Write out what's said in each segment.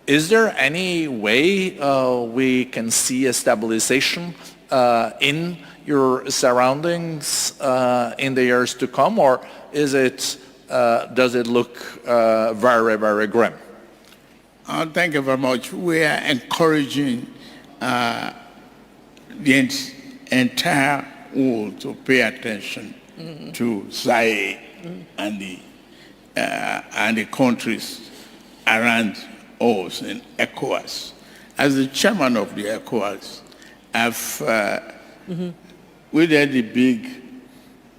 Is there any way we can see a stabilization in your surroundings in the years to come, or is it, does it look very, very grim? Thank you very much. We are encouraging the entire world to pay attention to SAE and the countries around us in ECOWAS. As the chairman of the ECOWAS, I've witnessed the big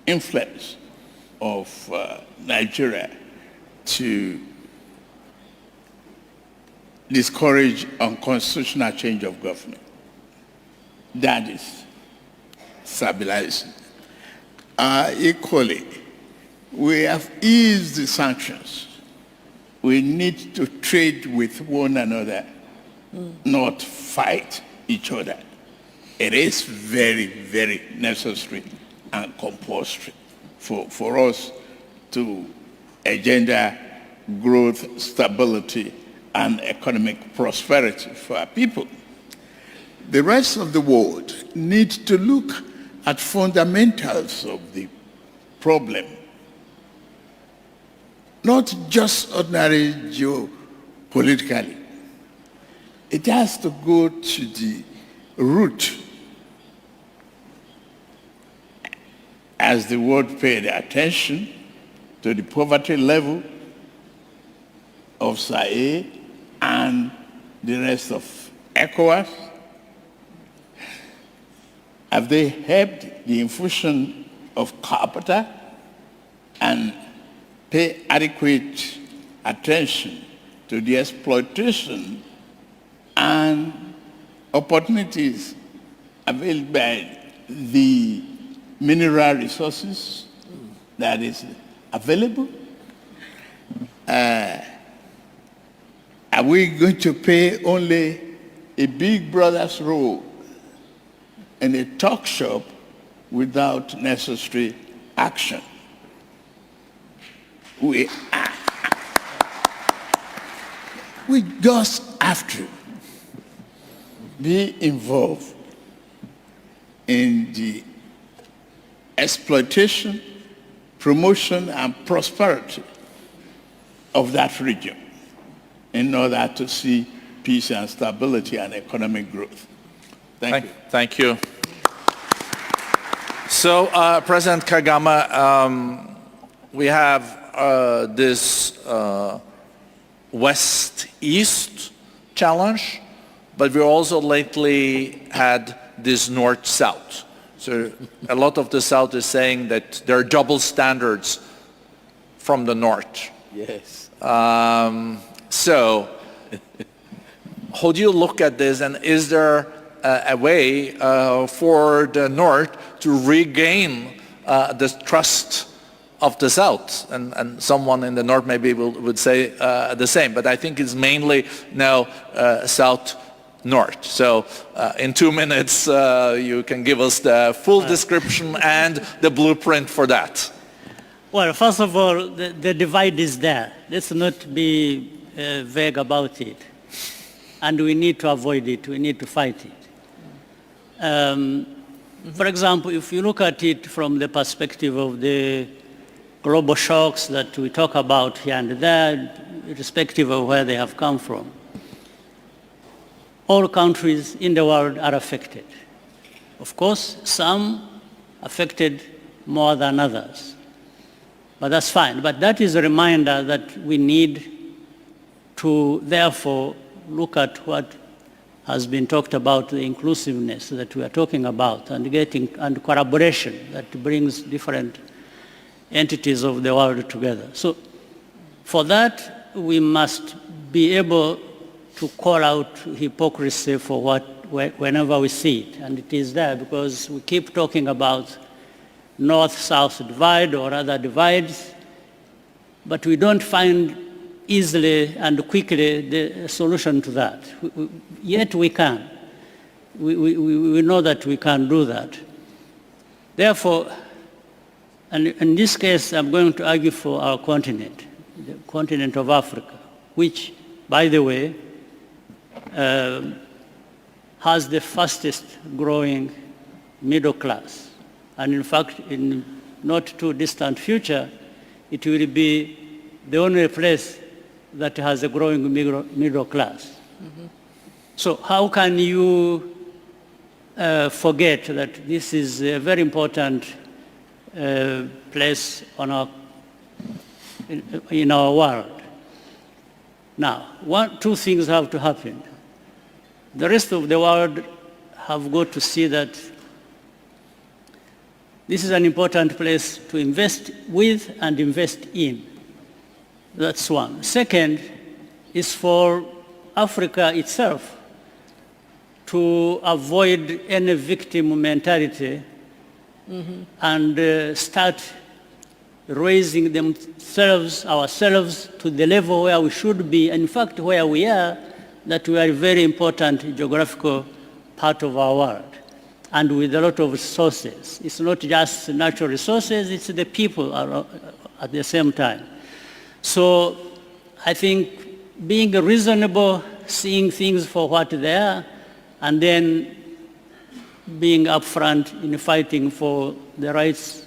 influence of Nigeria to discourage unconstitutional change of government. That is stabilizing. Equally, we have eased the sanctions. We need to trade with one another, not fight each other. It is very, very necessary and compulsory for us to engender growth, stability, and economic prosperity for our people. The rest of the world needs to look at fundamentals of the problem, not just ordinary geopolitically. It has to go to the root. As the world paid attention to the poverty level of SAE and the rest of ECOWAS, have they helped the infusion of capital and pay adequate attention to the exploitation and opportunities availed by the mineral resources that is available? Are we going to play only a big brother's role in a talk shop without necessary action? We just have to be involved in the exploitation, promotion, and prosperity of that region in order to see peace and stability and economic growth. Thank you. Thank you. So, President Kagame, we have this West-East challenge, but we also lately had this North-South. So a lot of the South is saying that there are double standards from the North. Yes. So how do you look at this, and is there a way for the North to regain the trust of the South? And someone in the North maybe would say the same, but I think it's mainly now South-North. So in 2 minutes, you can give us the full description and the blueprint for that. Well, first of all, the divide is there. Let's not be vague about it. And we need to avoid it. We need to fight it. For example, if you look at it from the perspective of the global shocks that we talk about here and there, irrespective of where they have come from, all countries in the world are affected. Of course, some affected more than others. But that's fine. But that is a reminder that we need to therefore look at what has been talked about, the inclusiveness that we are talking about, and collaboration that brings different entities of the world together. So for that, we must be able to call out hypocrisy for whenever we see it. And it is there because we keep talking about North-South divide or other divides, but we don't find easily and quickly the solution to that. Yet we can. We know that we can do that. Therefore, and in this case, I'm going to argue for our continent, the continent of Africa, which, by the way, has the fastest growing middle class. And in fact, in not too distant future, it will be the only place that has a growing middle class. So how can you forget that this is a very important place on in our world? Now, two things have to happen. The rest of the world have got to see that this is an important place to invest with and invest in. That's one. Second is for Africa itself to avoid any victim mentality and start raising ourselves to the level where we should be, in fact where we are, that we are a very important geographical part of our world, and with a lot of resources. It's not just natural resources, it's the people at the same time. So I think being reasonable, seeing things for what they are, and then being upfront in fighting for the rights,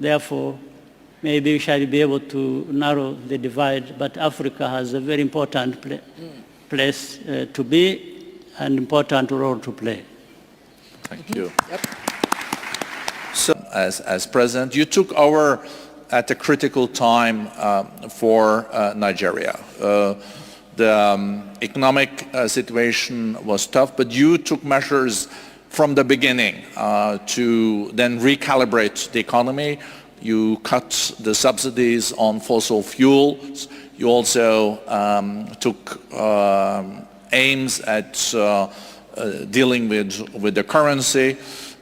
therefore, maybe we shall be able to narrow the divide, but Africa has a very important place to be, an important role to play. Thank you. Yep. So, as president, you took over at a critical time for Nigeria. The economic situation was tough, but you took measures from the beginning to then recalibrate the economy. You cut the subsidies on fossil fuels. You also took aims at dealing with the currency.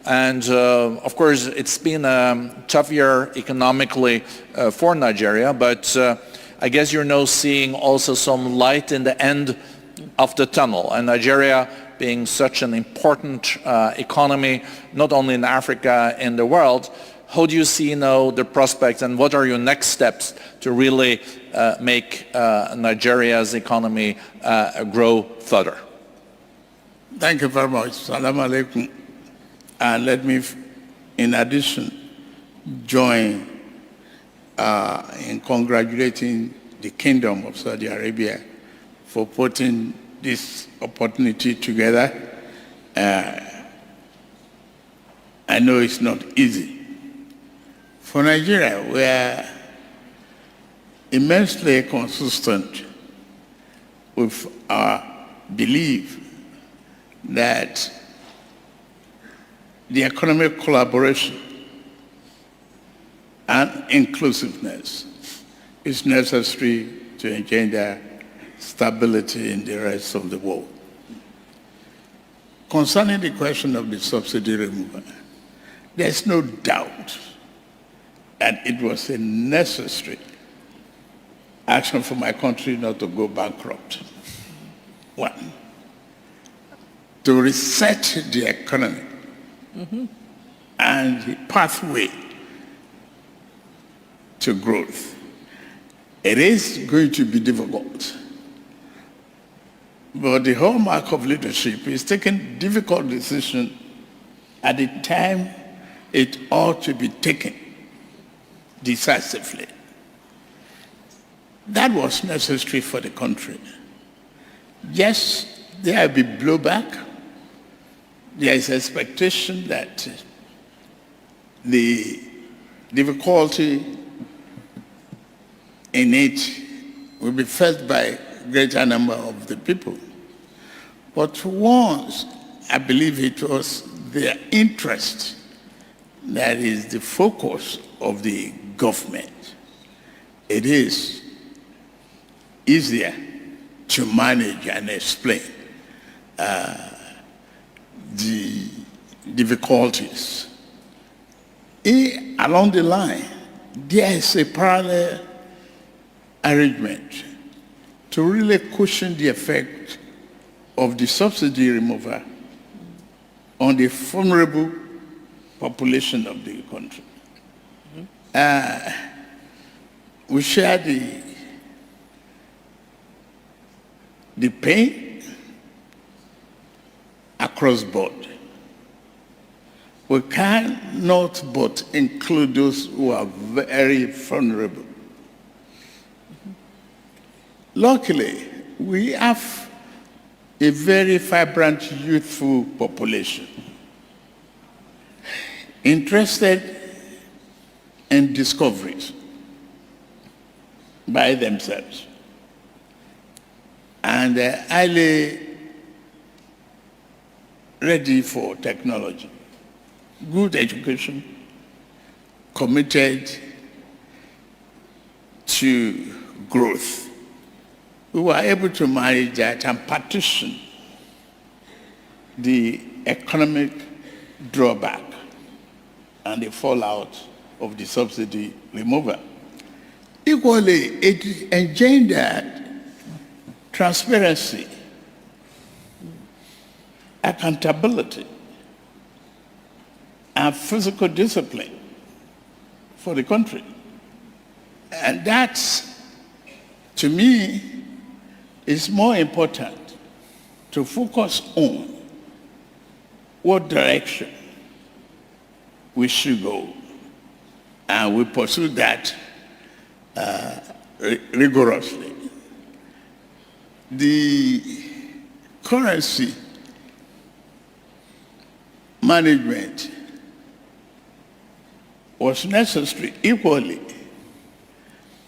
And of course, it's been a tough year economically for Nigeria, but I guess you're now seeing also some light in the end of the tunnel. And Nigeria being such an important economy, not only in Africa, in the world, how do you see now the prospects, and what are your next steps to really make Nigeria's economy grow further? Thank you very much. Salam alaikum. And let me, in addition, join in congratulating the Kingdom of Saudi Arabia for putting this opportunity together. I know it's not easy. For Nigeria, we are immensely consistent with our belief that the economic collaboration and inclusiveness is necessary to engender stability in the rest of the world. Concerning the question of the subsidy removal, there's no doubt that it was a necessary action for my country not to go bankrupt. One, to reset the economy and the pathway to growth. It is going to be difficult, but the hallmark of leadership is taking difficult decisions at the time it ought to be taken decisively. That was necessary for the country. Yes, there will be blowback. There is expectation that the difficulty in it will be felt by a greater number of the people. But once, I believe it was their interest that is the focus of the government. It is easier to manage and explain the difficulties. Along the line, there is a parallel arrangement to really cushion the effect of the subsidy removal on the vulnerable population of the country. We share the pain cross-board. We cannot but include those who are very vulnerable. Luckily, we have a very vibrant, youthful population interested in discoveries by themselves and highly ready for technology, good education, committed to growth. We were able to manage that and partition the economic drawback and the fallout of the subsidy removal. Equally, it engendered transparency, accountability, and physical discipline for the country. And that, to me, is more important to focus on what direction we should go. And we pursue that rigorously. The currency management was necessary equally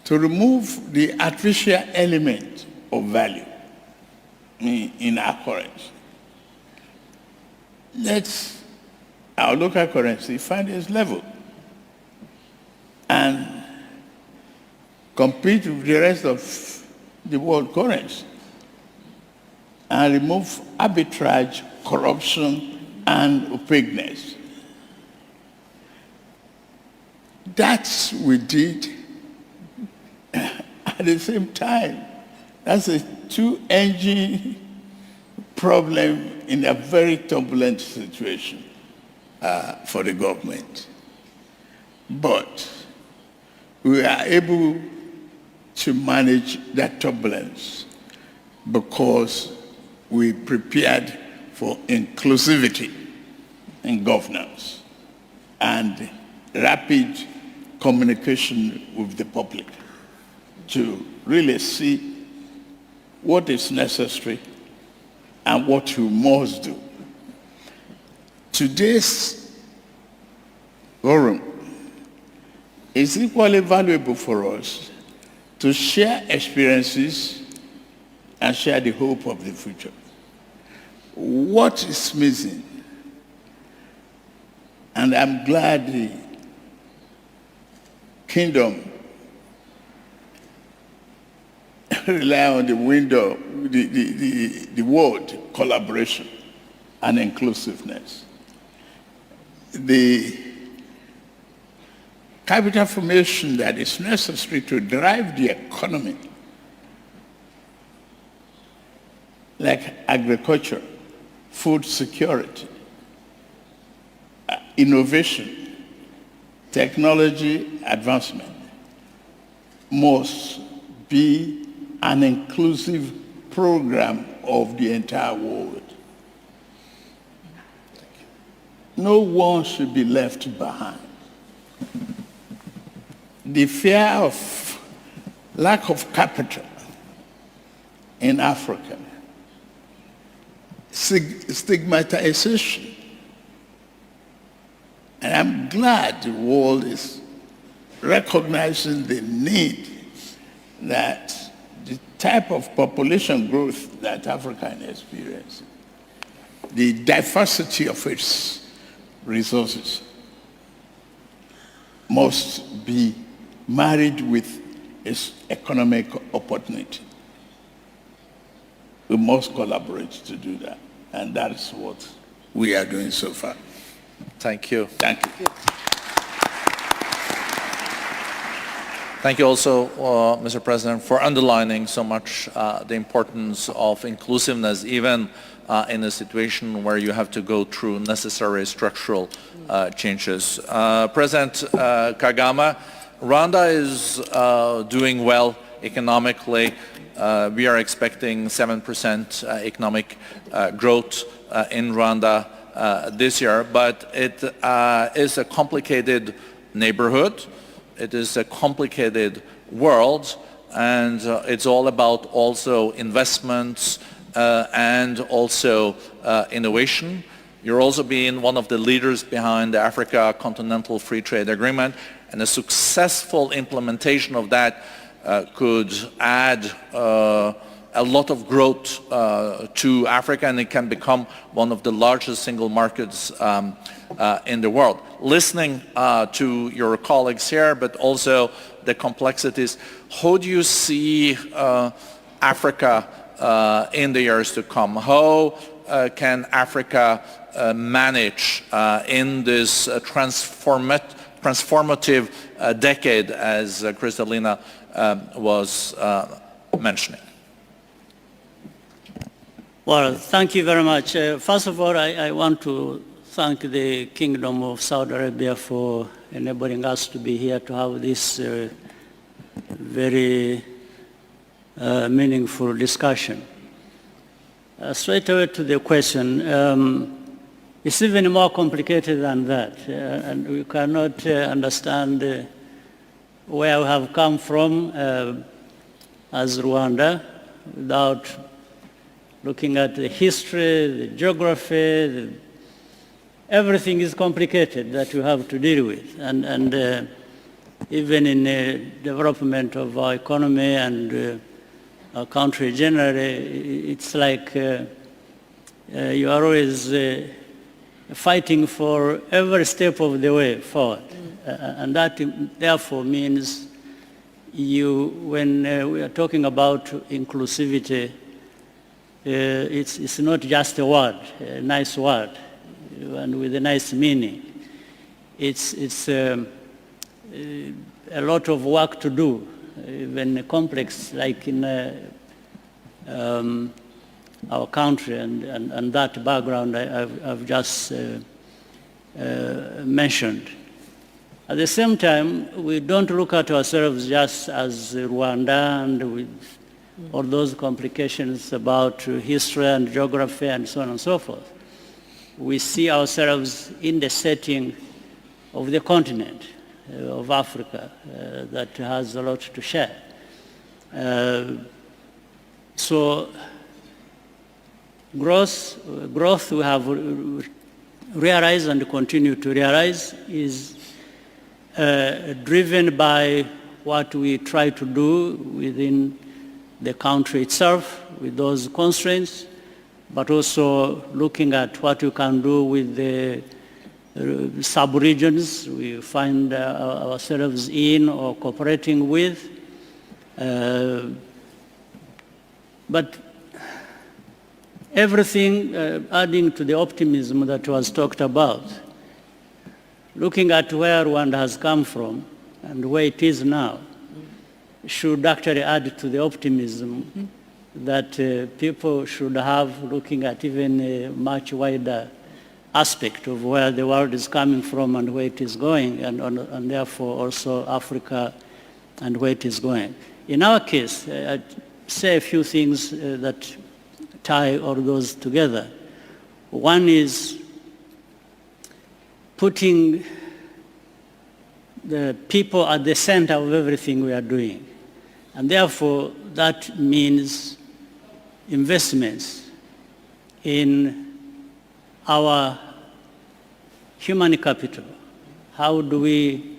to remove the artificial element of value in our currency. Let's our local currency find its level and compete with the rest of the world currency and remove arbitrage, corruption, and opaqueness. That's what we did. At the same time, that's a two-engine problem in a very turbulent situation for the government. But we are able to manage that turbulence because we prepared for inclusivity in governance and rapid communication with the public to really see what is necessary and what you must do. Today's forum is equally valuable for us to share experiences and share the hope of the future. What is missing? And I'm glad the kingdom rely on the window, the word collaboration and inclusiveness. The capital formation that is necessary to drive the economy, like agriculture, food security, innovation, technology advancement, must be an inclusive program of the entire world. No one should be left behind. The fear of lack of capital in Africa, stigmatization. And I'm glad the world is recognizing the need that the type of population growth that Africa is experiencing, the diversity of its resources, must be married with its economic opportunity. We must collaborate to do that. And that is what we are doing so far. Thank you. Thank you. Thank you also, Mr. President, for underlining so much the importance of inclusiveness, even in a situation where you have to go through necessary structural changes. President Kagame, Rwanda is doing well economically. We are expecting 7% economic growth in Rwanda this year, but it is a complicated neighborhood. It is a complicated world, and it's all about also investments and also innovation. You're also being one of the leaders behind the Africa Continental Free Trade Agreement, and a successful implementation of that could add a lot of growth to Africa, and it can become one of the largest single markets in the world. Listening to your colleagues here, but also the complexities, how do you see Africa in the years to come? How can Africa manage in this transformative decade, as Kristalina was mentioning? Well, thank you very much. First of all, I want to thank the Kingdom of Saudi Arabia for enabling us to be here to have this very meaningful discussion. Straight away to the question, it's even more complicated than that, and we cannot understand where we have come from as Rwanda without looking at the history, the geography, everything is complicated that we have to deal with. And even in the development of our economy and our country generally, it's like you are always fighting for every step of the way forward. And that therefore means when we are talking about inclusivity, it's not just a word, a nice word, and with a nice meaning. It's a lot of work to do, even complex, like in our country, and that background I've just mentioned. At the same time, we don't look at ourselves just as Rwanda and with all those complications about history and geography and so on and so forth. We see ourselves in the setting of the continent of Africa that has a lot to share. So growth we have realized and continue to realize is driven by what we try to do within the country itself with those constraints, but also looking at what we can do with the sub-regions we find ourselves in or cooperating with. But everything adding to the optimism that was talked about, looking at where Rwanda has come from and where it is now, should actually add to the optimism that people should have, looking at even a much wider aspect of where the world is coming from and where it is going, and therefore also Africa and where it is going. In our case, I'd say a few things that tie all those together. One is putting the people at the center of everything we are doing. And therefore, that means investments in our human capital. How do we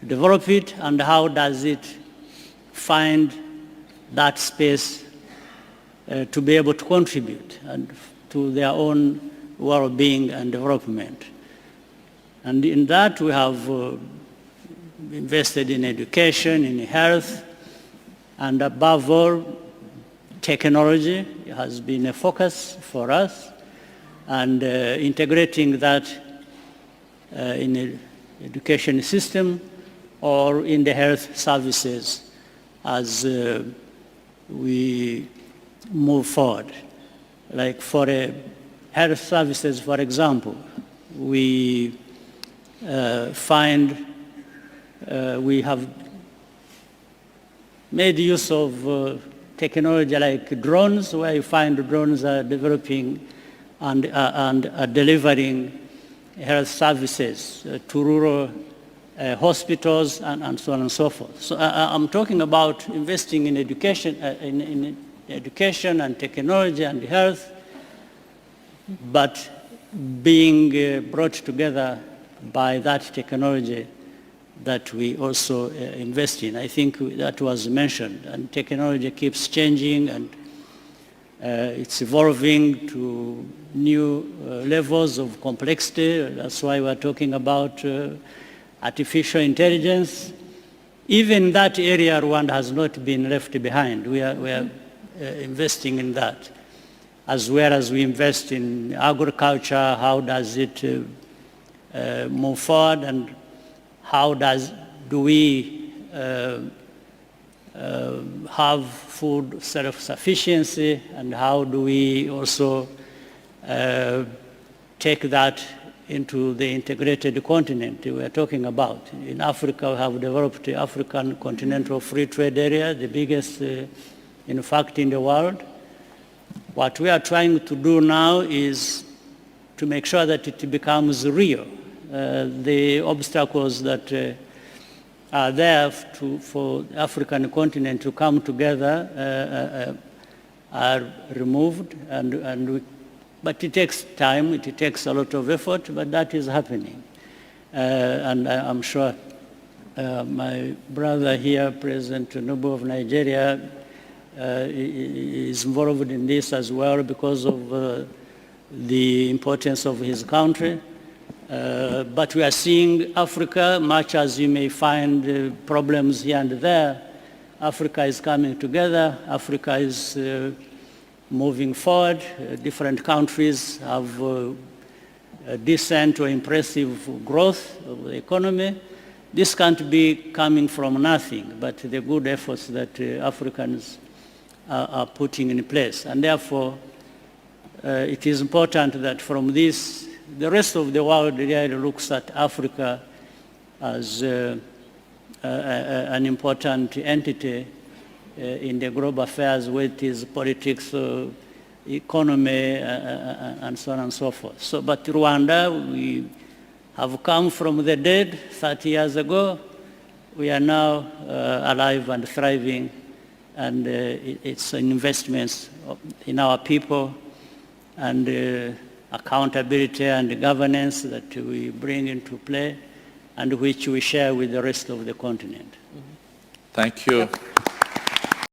develop it, and how does it find that space to be able to contribute and to their own well-being and development? And in that, we have invested in education, in health, and above all, technology has been a focus for us, and integrating that in the education system or in the health services as we move forward. Like for health services, for example, we find we have made use of technology like drones, where you find drones are developing and are delivering health services to rural hospitals and so on and so forth. So I'm talking about investing in education, in education and technology and health, but being brought together by that technology that we also invest in. I think that was mentioned, and technology keeps changing, and it's evolving to new levels of complexity. That's why we're talking about artificial intelligence. Even in that area, Rwanda has not been left behind. We are investing in that, as well as we invest in agriculture. How does it move forward, and how do we have food self-sufficiency, and how do we also take that into the integrated continent we are talking about. In Africa, we have developed the African Continental Free Trade Area, the biggest, in fact, in the world. What we are trying to do now is to make sure that it becomes real. The obstacles that are there for the African continent to come together are removed, but it takes time, it takes a lot of effort, but that is happening. And I'm sure my brother here, President Tinubu of Nigeria, is involved in this as well because of the importance of his country. But we are seeing Africa, much as you may find problems here and there, Africa is coming together, Africa is moving forward. Different countries have decent or impressive growth of the economy. This can't be coming from nothing, but the good efforts that Africans are putting in place. And therefore, it is important that from this, the rest of the world really looks at Africa as an important entity in the global affairs, with its politics, economy, and so on and so forth. So, but Rwanda, we have come from the dead 30 years ago. We are now alive and thriving, and it's investments in our people and accountability and governance that we bring into play and which we share with the rest of the continent. Thank you.